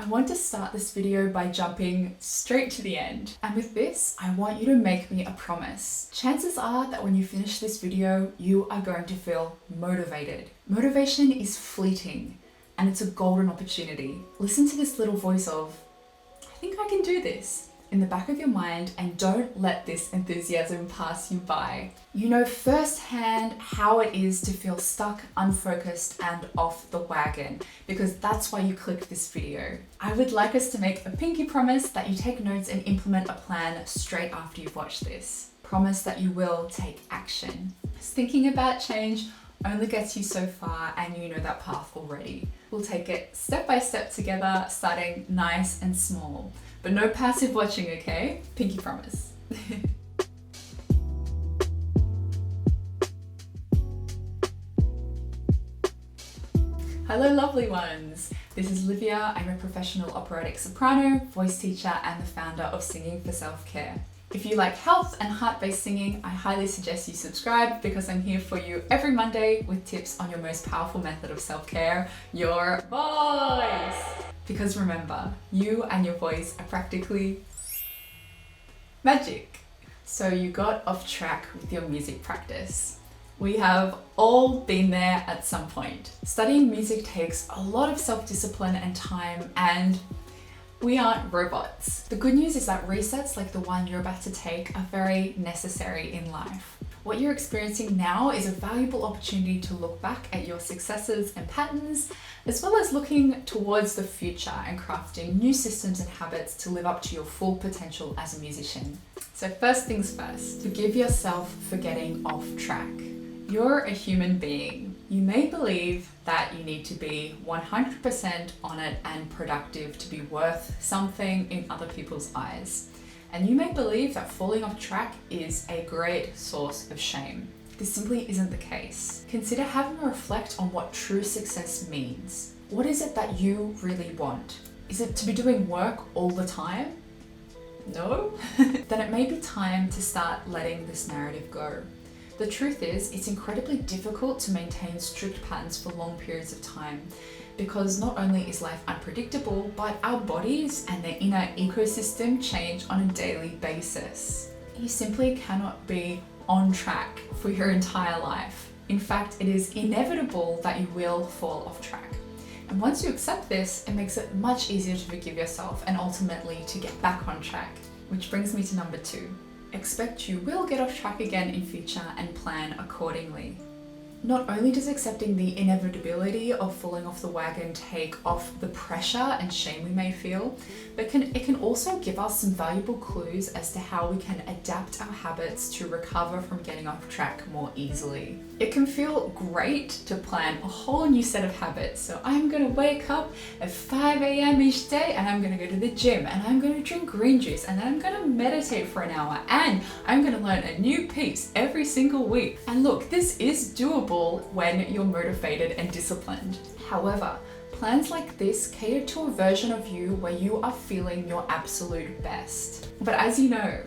I want to start this video by jumping straight to the end. And with this, I want you to make me a promise. Chances are that when you finish this video, you are going to feel motivated. Motivation is fleeting and it's a golden opportunity. Listen to this little voice of, I think I can do this, in the back of your mind, and don't let this enthusiasm pass you by. You know firsthand how it is to feel stuck, unfocused, and off the wagon, because that's why you clicked this video. I would like us to make a pinky promise that you take notes and implement a plan straight after you've watched this. Promise that you will take action. Thinking about change only gets you so far, and you know that path already. We'll take it step by step together, starting nice and small. But no passive watching, okay? Pinky promise. Hello lovely ones! This is Livia. I'm a professional operatic soprano, voice teacher, and the founder of Singing for Self-Care. If you like health and heart-based singing, I highly suggest you subscribe because I'm here for you every Monday with tips on your most powerful method of self-care, your voice. Because remember, you and your voice are practically magic. So you got off track with your music practice. We have all been there at some point. Studying music takes a lot of self-discipline and time, and we aren't robots. The good news is that resets like the one you're about to take are very necessary in life. What you're experiencing now is a valuable opportunity to look back at your successes and patterns, as well as looking towards the future and crafting new systems and habits to live up to your full potential as a musician. So first things first, forgive yourself for getting off track. You're a human being. You may believe that you need to be 100% on it and productive to be worth something in other people's eyes. And you may believe that falling off track is a great source of shame. This simply isn't the case. Consider having a reflect on what true success means. What is it that you really want? Is it to be doing work all the time? No? Then it may be time to start letting this narrative go. The truth is, it's incredibly difficult to maintain strict patterns for long periods of time because not only is life unpredictable, but our bodies and their inner ecosystem change on a daily basis. You simply cannot be on track for your entire life. In fact, it is inevitable that you will fall off track. And once you accept this, it makes it much easier to forgive yourself and ultimately to get back on track. Which brings me to number 2. Expect you will get off track again in future and plan accordingly. Not only does accepting the inevitability of falling off the wagon take off the pressure and shame we may feel, but it can also give us some valuable clues as to how we can adapt our habits to recover from getting off track more easily. It can feel great to plan a whole new set of habits. So I'm going to wake up at 5 a.m. each day and I'm going to go to the gym and I'm going to drink green juice and then I'm going to meditate for an hour and I'm going to learn a new piece every single week. And look, this is doable when you're motivated and disciplined. However, plans like this cater to a version of you where you are feeling your absolute best. But as you know,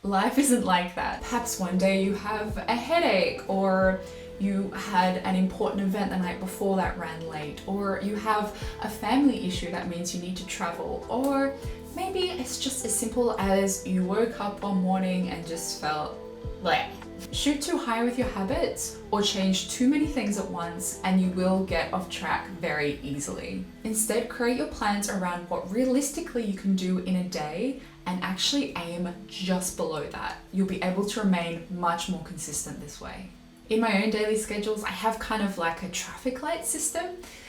life isn't like that. Perhaps one day you have a headache, or you had an important event the night before that ran late, or you have a family issue that means you need to travel, or maybe it's just as simple as you woke up one morning and just felt bleh. Shoot too high with your habits or change too many things at once and you will get off track very easily. Instead, create your plans around what realistically you can do in a day and actually aim just below that. You'll be able to remain much more consistent this way. In my own daily schedules, I have kind of like a traffic light system.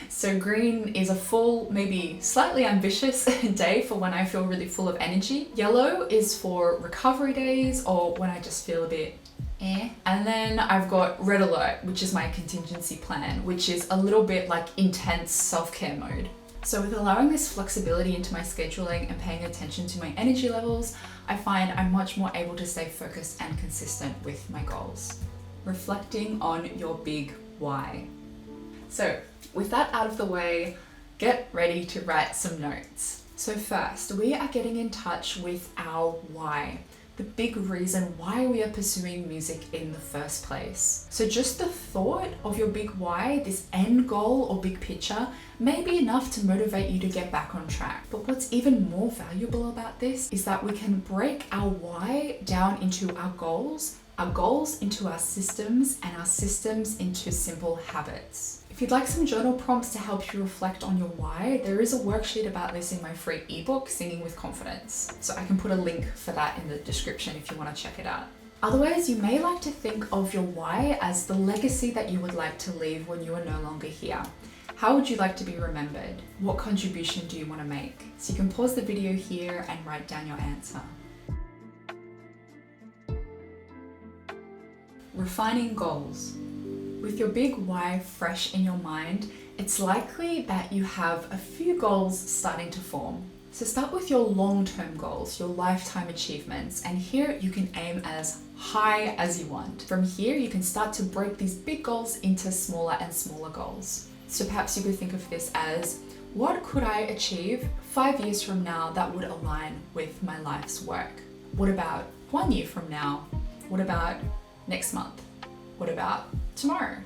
So green is a full, maybe slightly ambitious day for when I feel really full of energy. Yellow is for recovery days or when I just feel a bit and then I've got red alert, which is my contingency plan, which is a little bit like intense self-care mode. So with allowing this flexibility into my scheduling and paying attention to my energy levels, I find I'm much more able to stay focused and consistent with my goals. Reflecting on your big why. So with that out of the way, get ready to write some notes. So first, we are getting in touch with our why. the big reason why we are pursuing music in the first place. So just the thought of your big why, this end goal or big picture, may be enough to motivate you to get back on track. But what's even more valuable about this is that we can break our why down into our goals into our systems, and our systems into simple habits. If you'd like some journal prompts to help you reflect on your why, there is a worksheet about this in my free ebook, Singing with Confidence. So I can put a link for that in the description if you want to check it out. Otherwise, you may like to think of your why as the legacy that you would like to leave when you are no longer here. How would you like to be remembered? What contribution do you want to make? So you can pause the video here and write down your answer. Refining goals. With your big why fresh in your mind, it's likely that you have a few goals starting to form. So start with your long-term goals, your lifetime achievements, and here you can aim as high as you want. From here, you can start to break these big goals into smaller and smaller goals. So perhaps you could think of this as, what could I achieve 5 years from now that would align with my life's work? What about 1 year from now? What about next month? What about tomorrow?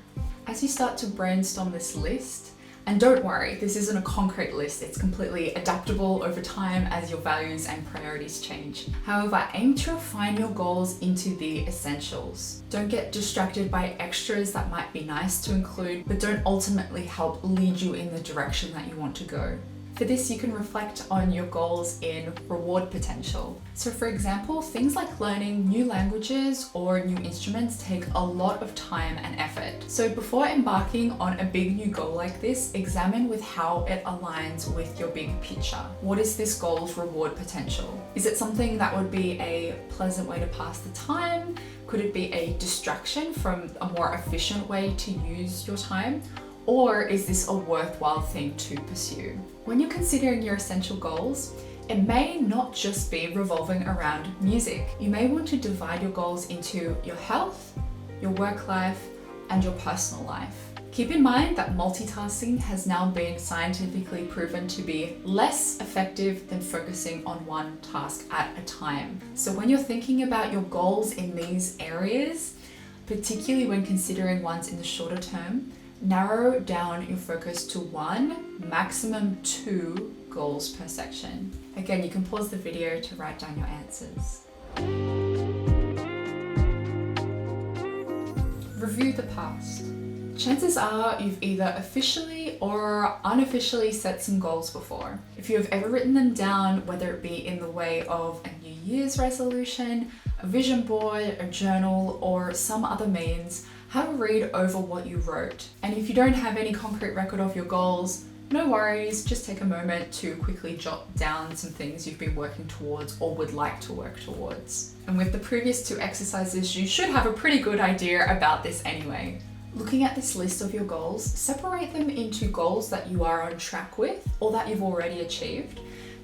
As you start to brainstorm this list, and don't worry, this isn't a concrete list, it's completely adaptable over time as your values and priorities change. However, aim to refine your goals into the essentials. Don't get distracted by extras that might be nice to include, but don't ultimately help lead you in the direction that you want to go. For this, you can reflect on your goals in reward potential. So for example, things like learning new languages or new instruments take a lot of time and effort. So before embarking on a big new goal like this, examine with how it aligns with your big picture. What is this goal's reward potential? Is it something that would be a pleasant way to pass the time? Could it be a distraction from a more efficient way to use your time? Or is this a worthwhile thing to pursue? When you're considering your essential goals, it may not just be revolving around music. You may want to divide your goals into your health, your work life, and your personal life. Keep in mind that multitasking has now been scientifically proven to be less effective than focusing on one task at a time. So when you're thinking about your goals in these areas, particularly when considering ones in the shorter term, narrow down your focus to 1, maximum 2 goals per section. Again, you can pause the video to write down your answers. Review the past. Chances are you've either officially or unofficially set some goals before. If you have ever written them down, whether it be in the way of a New Year's resolution, a vision board, a journal, or some other means, have a read over what you wrote. And if you don't have any concrete record of your goals, no worries, just take a moment to quickly jot down some things you've been working towards or would like to work towards. And with the previous 2 exercises, you should have a pretty good idea about this anyway. Looking at this list of your goals, separate them into goals that you are on track with or that you've already achieved,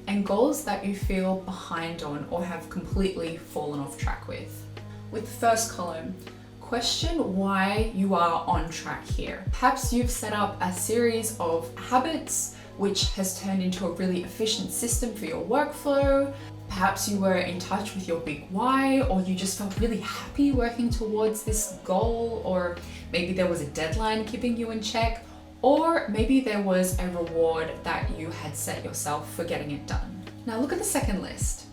and goals that you feel behind on or have completely fallen off track with. With the first column, question why you are on track here. Perhaps you've set up a series of habits which has turned into a really efficient system for your workflow. Perhaps you were in touch with your big why, or you just felt really happy working towards this goal, or maybe there was a deadline keeping you in check, or maybe there was a reward that you had set yourself for getting it done. Now look at the second list.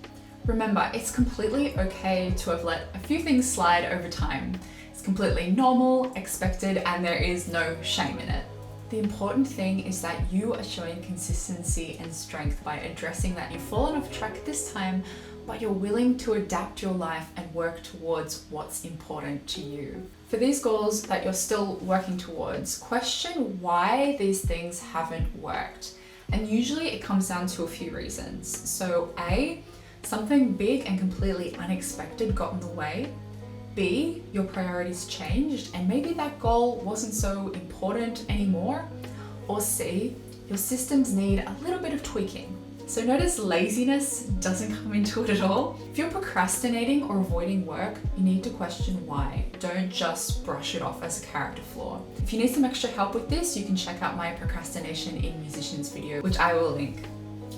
Remember, it's completely okay to have let a few things slide over time. It's completely normal, expected, and there is no shame in it. The important thing is that you are showing consistency and strength by addressing that you've fallen off track this time, but you're willing to adapt your life and work towards what's important to you. For these goals that you're still working towards, question why these things haven't worked. And usually it comes down to a few reasons. So A, something big and completely unexpected got in the way. B, your priorities changed and maybe that goal wasn't so important anymore. Or C, your systems need a little bit of tweaking. So notice laziness doesn't come into it at all. If you're procrastinating or avoiding work, you need to question why. Don't just brush it off as a character flaw. If you need some extra help with this, you can check out my procrastination in musicians video, which I will link.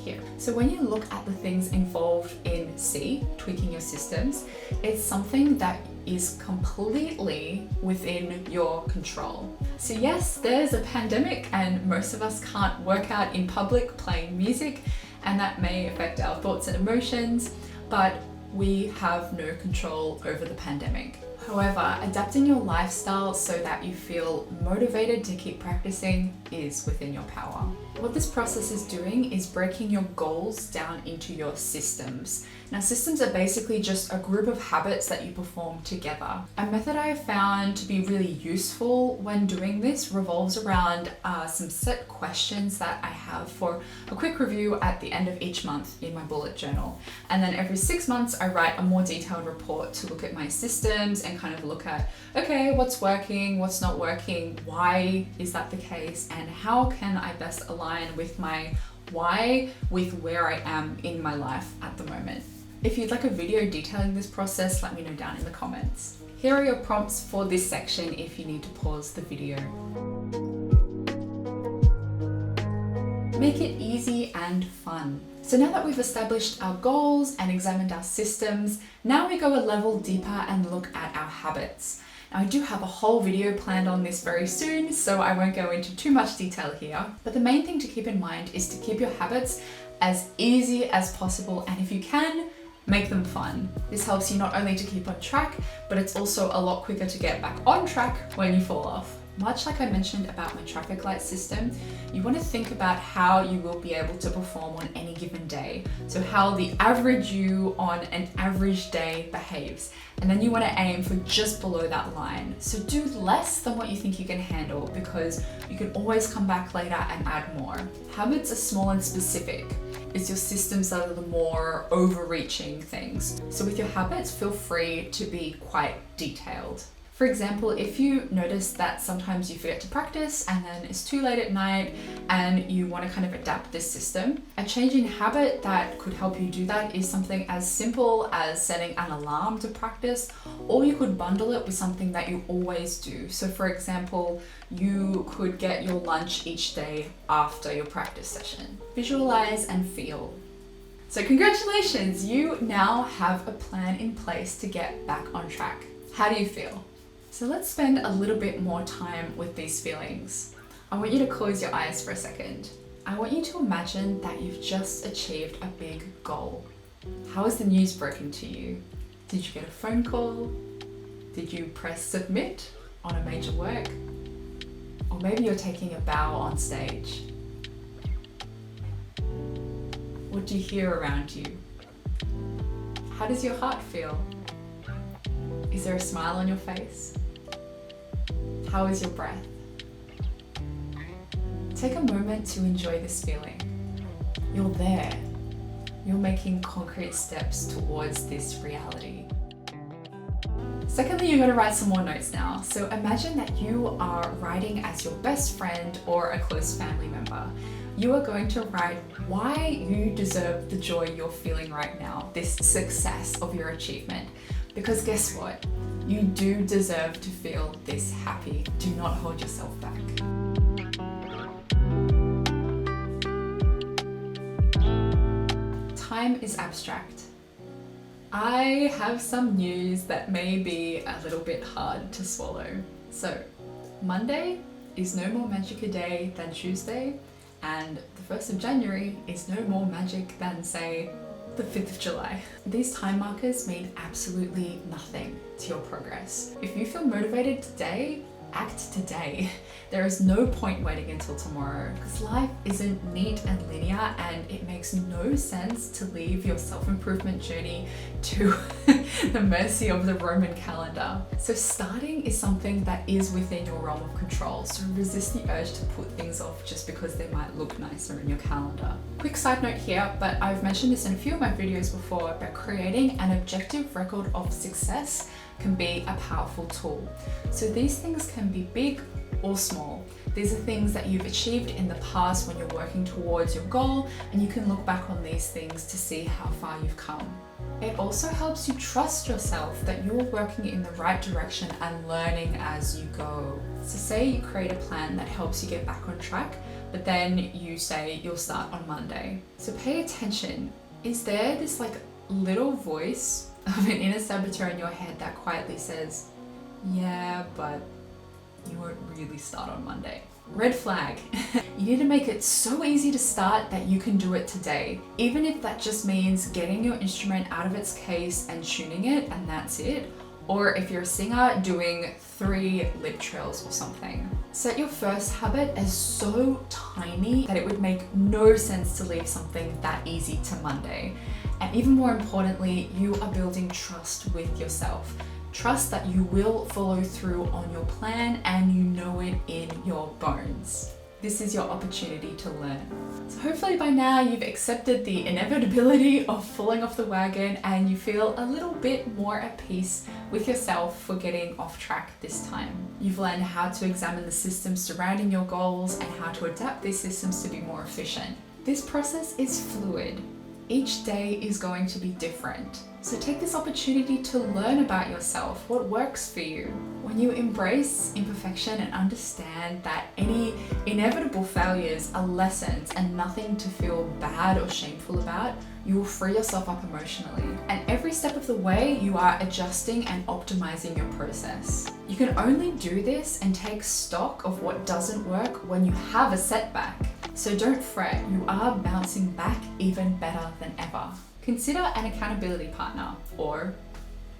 here. So when you look at the things involved in C, tweaking your systems, it's something that is completely within your control. So yes, there's a pandemic and most of us can't work out in public playing music, and that may affect our thoughts and emotions, but we have no control over the pandemic. However, adapting your lifestyle so that you feel motivated to keep practicing is within your power. What this process is doing is breaking your goals down into your systems. Now, systems are basically just a group of habits that you perform together. A method I have found to be really useful when doing this revolves around some set questions that I have for a quick review at the end of each month in my bullet journal. And then every 6 months, I write a more detailed report to look at my systems and kind of look at, okay, what's working, what's not working, why is that the case, and how can I best align with my why with where I am in my life at the moment. If you'd like a video detailing this process, let me know down in the comments. Here are your prompts for this section if you need to pause the video. Make it easy and fun. So now that we've established our goals and examined our systems, now we go a level deeper and look at our habits. Now, I do have a whole video planned on this very soon, so I won't go into too much detail here. But the main thing to keep in mind is to keep your habits as easy as possible, and if you can, make them fun. This helps you not only to keep on track, but it's also a lot quicker to get back on track when you fall off. Much like I mentioned about my traffic light system, you want to think about how you will be able to perform on any given day. So how the average you on an average day behaves. And then you want to aim for just below that line. So do less than what you think you can handle, because you can always come back later and add more. Habits are small and specific. It's your systems that are the more overreaching things. So with your habits, feel free to be quite detailed. For example, if you notice that sometimes you forget to practice and then it's too late at night and you want to kind of adapt this system, a change in habit that could help you do that is something as simple as setting an alarm to practice, or you could bundle it with something that you always do. So for example, you could get your lunch each day after your practice session. Visualize and feel. So congratulations, you now have a plan in place to get back on track. How do you feel? So let's spend a little bit more time with these feelings. I want you to close your eyes for a second. I want you to imagine that you've just achieved a big goal. How is the news broken to you? Did you get a phone call? Did you press submit on a major work? Or maybe you're taking a bow on stage. What do you hear around you? How does your heart feel? Is there a smile on your face? How is your breath? Take a moment to enjoy this feeling. You're there. You're making concrete steps towards this reality. Secondly, you're going to write some more notes now. So imagine that you are writing as your best friend or a close family member. You are going to write why you deserve the joy you're feeling right now, this success of your achievement. Because guess what? You do deserve to feel this happy. Do not hold yourself back. Time is abstract. I have some news that may be a little bit hard to swallow. So, Monday is no more magic a day than Tuesday, and the 1st of January is no more magic than, say, the 5th of July. These time markers mean absolutely nothing to your progress. If you feel motivated today, act today. There is no point waiting until tomorrow, because life isn't neat and linear, and it makes no sense to leave your self-improvement journey to the mercy of the Roman calendar. So starting is something that is within your realm of control, so resist the urge to put things off just because they might look nicer in your calendar. Quick side note here, but I've mentioned this in a few of my videos before, but creating an objective record of success can be a powerful tool. So these things can be big or small. These are things that you've achieved in the past when you're working towards your goal, and you can look back on these things to see how far you've come. It also helps you trust yourself that you're working in the right direction and learning as you go. So say you create a plan that helps you get back on track, but then you say you'll start on Monday. So pay attention. Is there this like little voice of an inner saboteur in your head that quietly says, yeah, but you won't really start on Monday? Red flag. You need to make it so easy to start that you can do it today. Even if that just means getting your instrument out of its case and tuning it, and that's it. Or if you're a singer, doing 3 lip trills or something. Set your first habit as so tiny that it would make no sense to leave something that easy to Monday. And even more importantly, you are building trust with yourself. Trust that you will follow through on your plan and you know it in your bones. This is your opportunity to learn. So hopefully by now you've accepted the inevitability of falling off the wagon and you feel a little bit more at peace with yourself for getting off track this time. You've learned how to examine the systems surrounding your goals and how to adapt these systems to be more efficient. This process is fluid. Each day is going to be different. So take this opportunity to learn about yourself, what works for you. When you embrace imperfection and understand that any inevitable failures are lessons and nothing to feel bad or shameful about, you will free yourself up emotionally. And every step of the way, you are adjusting and optimizing your process. You can only do this and take stock of what doesn't work when you have a setback. So don't fret, you are bouncing back even better than ever. Consider an accountability partner, or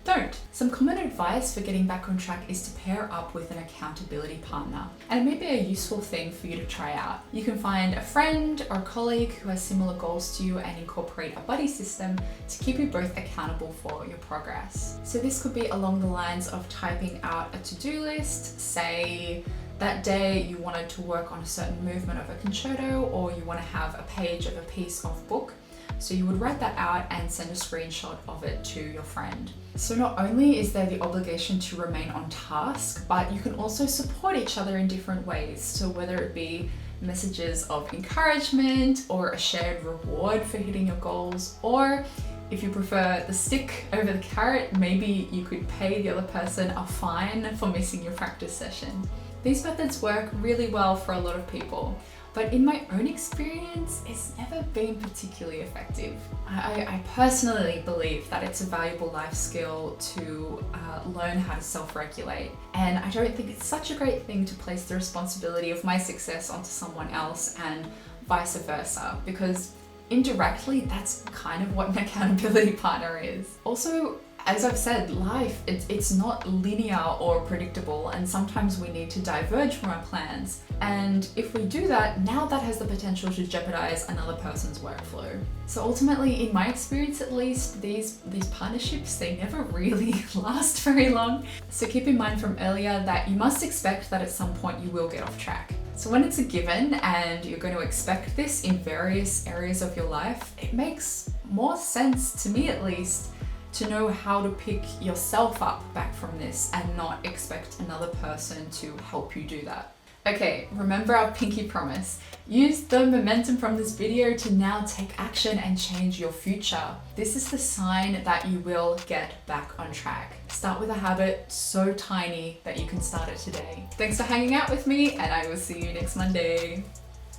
don't. Some common advice for getting back on track is to pair up with an accountability partner, and it may be a useful thing for you to try out. You can find a friend or a colleague who has similar goals to you and incorporate a buddy system to keep you both accountable for your progress. So this could be along the lines of typing out a to-do list, say that day you wanted to work on a certain movement of a concerto, or you want to have a page of a piece of book. So you would write that out and send a screenshot of it to your friend. So not only is there the obligation to remain on task, but you can also support each other in different ways. So whether it be messages of encouragement or a shared reward for hitting your goals, or if you prefer the stick over the carrot, maybe you could pay the other person a fine for missing your practice session. These methods work really well for a lot of people, but in my own experience, it's never been particularly effective. I personally believe that it's a valuable life skill to learn how to self-regulate. And I don't think it's such a great thing to place the responsibility of my success onto someone else and vice versa, because indirectly, that's kind of what an accountability partner is. Also, as I've said, life, it's not linear or predictable, and sometimes we need to diverge from our plans. And if we do that, now that has the potential to jeopardize another person's workflow. So ultimately, in my experience at least, these partnerships, they never really last very long. So keep in mind from earlier that you must expect that at some point you will get off track. So when it's a given and you're going to expect this in various areas of your life, it makes more sense, to me at least, to know how to pick yourself up back from this and not expect another person to help you do that. Okay, remember our pinky promise. Use the momentum from this video to now take action and change your future. This is the sign that you will get back on track. Start with a habit so tiny that you can start it today. Thanks for hanging out with me, and I will see you next Monday.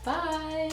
Bye!